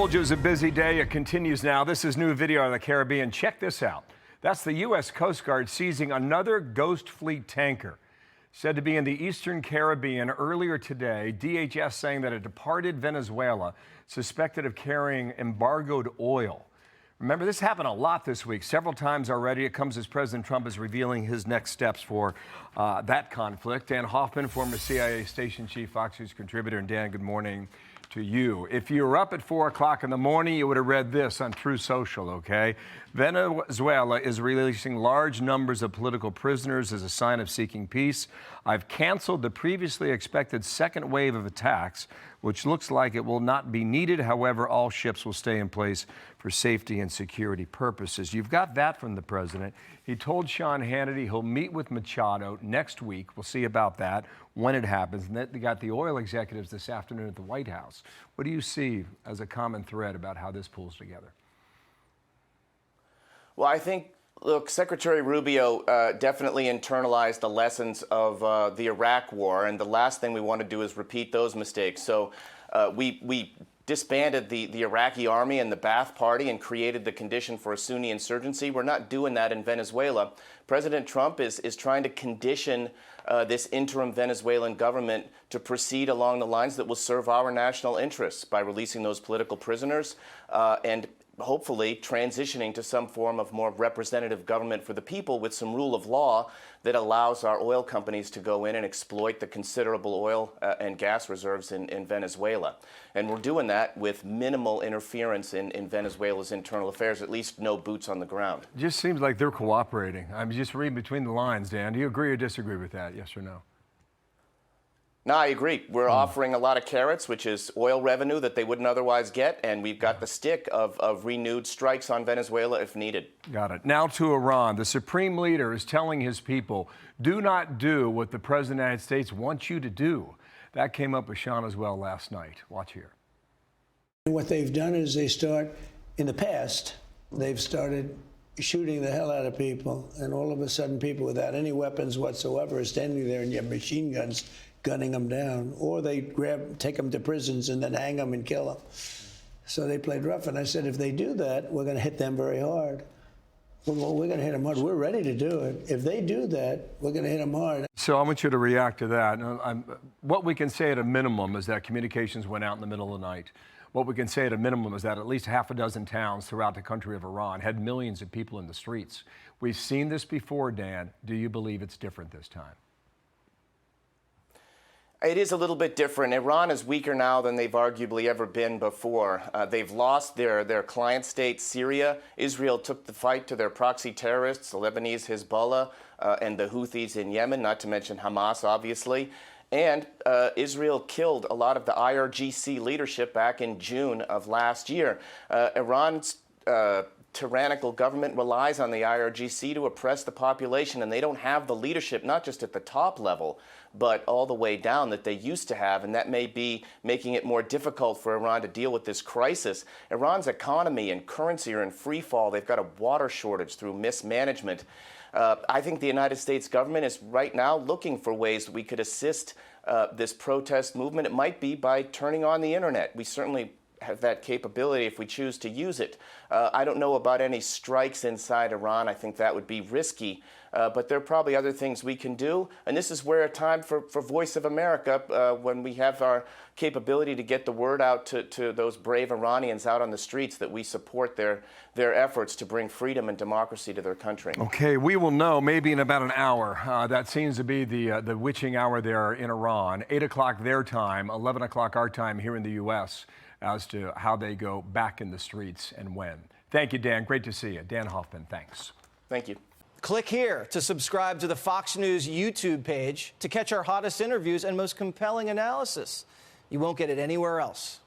told you it was a busy day. It continues now. This is new video out of the Caribbean. Check this out. That's the U.S. Coast Guard seizing another Ghost Fleet tanker. Said to be in the Eastern Caribbean earlier today. DHS saying that it departed Venezuela, suspected of carrying embargoed oil. Remember, this happened a lot this week, several times already. It comes as President Trump is revealing his next steps for that conflict. Dan Hoffman, former CIA station chief, Fox News contributor. And Dan, good morning to you. If you were up at 4 o'clock in the morning, you would have read this on True Social, okay? Venezuela is releasing large numbers of political prisoners as a sign of seeking peace. I've canceled the previously expected second wave of attacks, which looks like it will not be needed. However, all ships will stay in place for safety and security purposes. You've got that from the president. He told Sean Hannity he'll meet with Machado next week. We'll see about that when it happens. And then they got the oil executives this afternoon at the White House. What do you see as a common thread about how this pulls together? Well, I think, look, Secretary Rubio definitely internalized the lessons of the Iraq War, and the last thing we want to do is repeat those mistakes. So we disbanded the Iraqi army and the Ba'ath Party and created the condition for a Sunni insurgency. We're not doing that in Venezuela. President Trump is trying to condition this interim Venezuelan government to proceed along the lines that will serve our national interests by releasing those political prisoners and hopefully transitioning to some form of more representative government for the people with some rule of law that allows our oil companies to go in and exploit the considerable oil and gas reserves in Venezuela. And we're doing that with minimal interference in Venezuela's internal affairs, at least no boots on the ground. It just seems like they're cooperating. I'm just reading between the lines, Dan. Do you agree or disagree with that, yes or no? No, I agree. We're offering a lot of carrots, which is oil revenue that they wouldn't otherwise get, and we've got the stick of renewed strikes on Venezuela if needed. Got it. Now to Iran. The supreme leader is telling his people, do not do what the President of the United States wants you to do. That came up with Sean as well last night. Watch here. What they've done is in the past, they've started shooting the hell out of people, and all of a sudden people without any weapons whatsoever are standing there and you have machine guns gunning them down, or they take them to prisons and then hang them and kill them. So they played rough, and I said, if they do that, we're going to hit them very hard. Well, we're going to hit them hard. We're ready to do it. If they do that, we're going to hit them hard. So I want you to react to that. What we can say at a minimum is that communications went out in the middle of the night. What we can say at a minimum is that at least half a dozen towns throughout the country of Iran had millions of people in the streets. We've seen this before, Dan. Do you believe it's different this time? It is a little bit different. Iran is weaker now than they've arguably ever been before. They've lost their client state, Syria. Israel took the fight to their proxy terrorists, the Lebanese Hezbollah and the Houthis in Yemen, not to mention Hamas, obviously. And Israel killed a lot of the IRGC leadership back in June of last year. Iran's tyrannical government relies on the IRGC to oppress the population, and they don't have the leadership, not just at the top level, but all the way down that they used to have, and that may be making it more difficult for Iran to deal with this crisis. Iran's economy and currency are in free fall. They've got a water shortage through mismanagement. I think the United States government is right now looking for ways that we could assist this protest movement. It might be by turning on the internet. We certainly have that capability if we choose to use it. I don't know about any strikes inside Iran. I think that would be risky. But there are probably other things we can do. And this is where a time for Voice of America, when we have our capability to get the word out to those brave Iranians out on the streets, that we support their efforts to bring freedom and democracy to their country. Okay, we will know maybe in about an hour. That seems to be the witching hour there in Iran. 8 o'clock their time, 11 o'clock our time here in the U.S. as to how they go back in the streets and when. Thank you, Dan. Great to see you. Dan Hoffman, thanks. Thank you. Click here to subscribe to the Fox News YouTube page to catch our hottest interviews and most compelling analysis. You won't get it anywhere else.